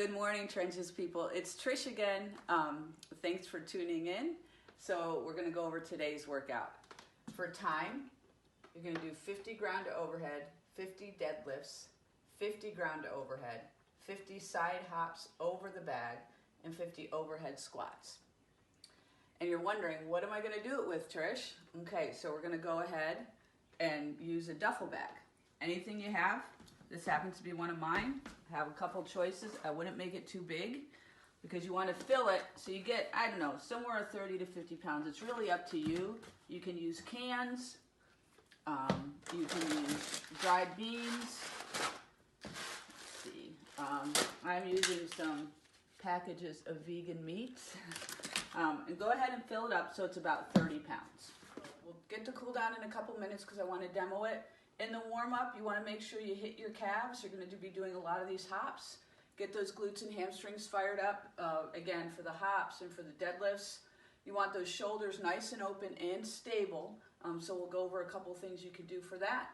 Good morning, Trenches people. It's Trish again. Thanks for tuning in. So we're going to go over today's workout. For time, you're going to do 50 ground to overhead, 50 deadlifts, 50 ground to overhead, 50 side hops over the bag, and 50 overhead squats. And you're wondering, what am I going to do it with, Trish? Okay, so we're going to go ahead and use a duffel bag. Anything you have. This happens to be one of mine. I have a couple choices. I wouldn't make it too big because you want to fill it so you get, I don't know, somewhere 30 to 50 pounds. It's really up to you. You can use cans. You can use dried beans. Let's see. I'm using some packages of vegan meats. And go ahead and fill it up so it's about 30 pounds. We'll get to cool down in a couple minutes because I want to demo it. In the warm-up, you want to make sure you hit your calves. You're going to be doing a lot of these hops. Get those glutes and hamstrings fired up, again, for the hops and for the deadlifts. You want those shoulders nice and open and stable, so we'll go over a couple things you can do for that.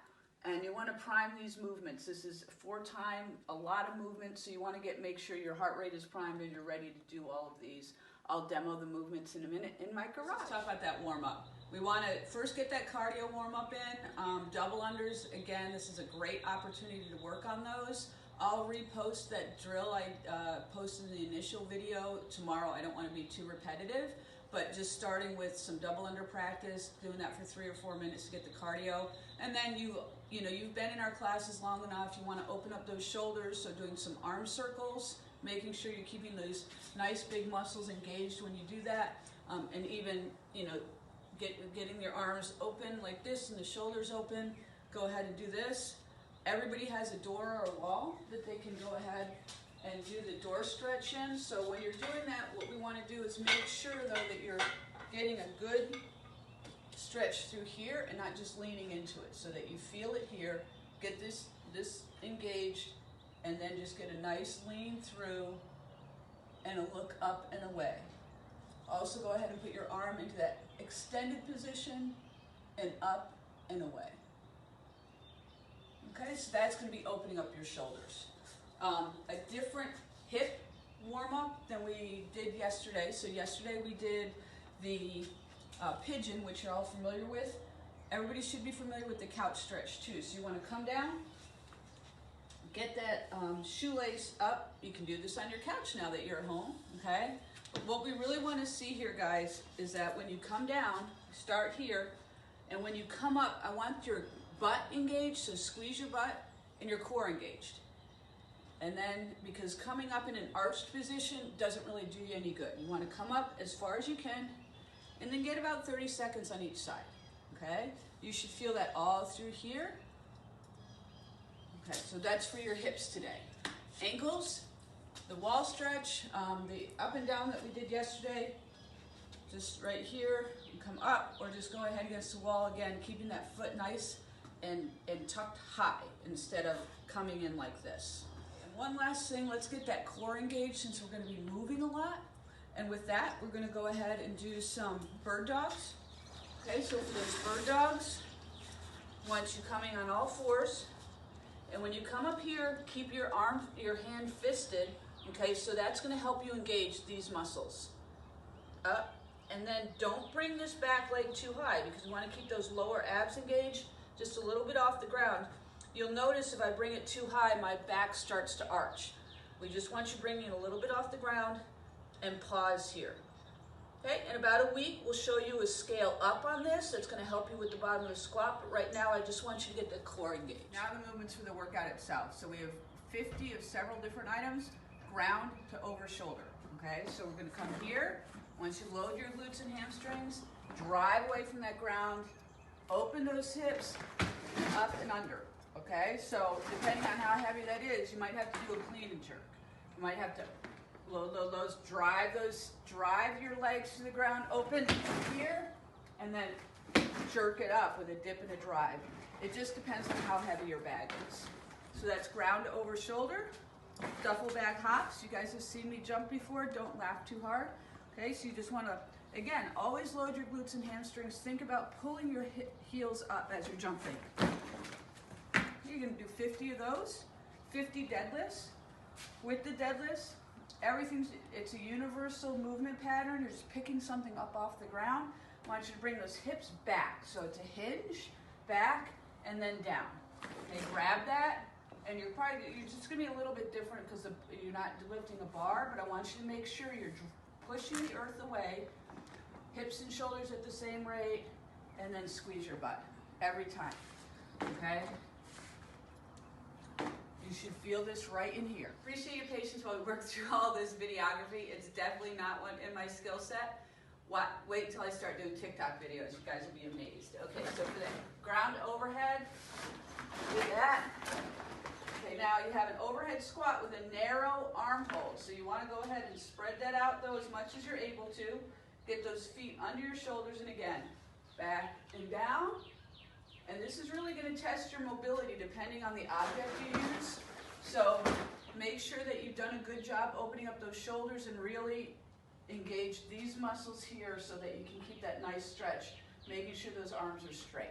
And you want to prime these movements. This is for time, a lot of movement, so you want to make sure your heart rate is primed and you're ready to do all of these. I'll demo the movements in a minute in my garage. Let's talk about that warm-up. We want to first get that cardio warm-up in. Double unders, again, this is a great opportunity to work on those. I'll repost that drill I posted in the initial video tomorrow. I don't want to be too repetitive, but just starting with some double under practice, doing that for 3 or 4 minutes to get the cardio. And then you've been in our classes long enough. You want to open up those shoulders, so doing some arm circles, making sure you're keeping those nice big muscles engaged when you do that, and even getting your arms open like this and the shoulders open. Go ahead and do this. Everybody has a door or a wall that they can go ahead and do the door stretch in. So when you're doing that, what we want to do is make sure though that you're getting a good stretch through here and not just leaning into it, so that you feel it here, get this engaged, and then just get a nice lean through and a look up and away. Also go ahead and put your arm into that extended position and up and away. Okay, so that's going to be opening up your shoulders. A different hip warm-up than we did yesterday. So yesterday we did the pigeon, which you're all familiar with. Everybody should be familiar with the couch stretch too. So you want to come down, get that shoelace up. You can do this on your couch now that you're at home, okay? But what we really want to see here, guys, is that when you come down, start here, and when you come up, I want your butt engaged, so squeeze your butt, and your core engaged. And then, because coming up in an arched position doesn't really do you any good. You want to come up as far as you can, and then get about 30 seconds on each side, okay? You should feel that all through here. Okay, so that's for your hips today. Ankles, the wall stretch, the up and down that we did yesterday, just right here, you come up or just go ahead against the wall again, keeping that foot nice and tucked high instead of coming in like this. And one last thing, let's get that core engaged since we're going to be moving a lot. And with that, we're going to go ahead and do some bird dogs. Okay, so for those bird dogs, I want you coming on all fours. And when you come up here, keep your hand fisted, okay? So that's gonna help you engage these muscles. Up, and then don't bring this back leg too high because you wanna keep those lower abs engaged, just a little bit off the ground. You'll notice if I bring it too high, my back starts to arch. We just want you bringing it a little bit off the ground and pause here. Okay, in about a week, we'll show you a scale up on this. That's going to help you with the bottom of the squat, but right now I just want you to get the core engaged. Now the movements for the workout itself. So we have 50 of several different items, ground to over shoulder. Okay, so we're going to come here. Once you load your glutes and hamstrings, drive away from that ground, open those hips, up and under. Okay, so depending on how heavy that is, you might have to do a clean and jerk. You might have to load those, drive your legs to the ground, open here, and then jerk it up with a dip and a drive. It just depends on how heavy your bag is. So that's ground to over shoulder, duffel bag hops. You guys have seen me jump before, don't laugh too hard. Okay, so you just wanna, again, always load your glutes and hamstrings. Think about pulling your heels up as you're jumping. You're gonna do 50 of those, 50 deadlifts. with the deadlifts, it's a universal movement pattern. You're just picking something up off the ground. I want you to bring those hips back. So it's a hinge, back, and then down. Okay, grab that, and you're just gonna be a little bit different because you're not lifting a bar, but I want you to make sure you're pushing the earth away, hips and shoulders at the same rate, and then squeeze your butt every time, okay? You should feel this right in here. Appreciate your patience while we work through all this videography. It's definitely not one in my skill set. Wait until I start doing TikTok videos. You guys will be amazed. Okay, so for the ground overhead, do that. Okay, now you have an overhead squat with a narrow arm hold. So you want to go ahead and spread that out though as much as you're able to. Get those feet under your shoulders, and again, back and down. And this is really going to test your mobility depending on the object you use. So make sure that you've done a good job opening up those shoulders and really engage these muscles here so that you can keep that nice stretch, making sure those arms are straight.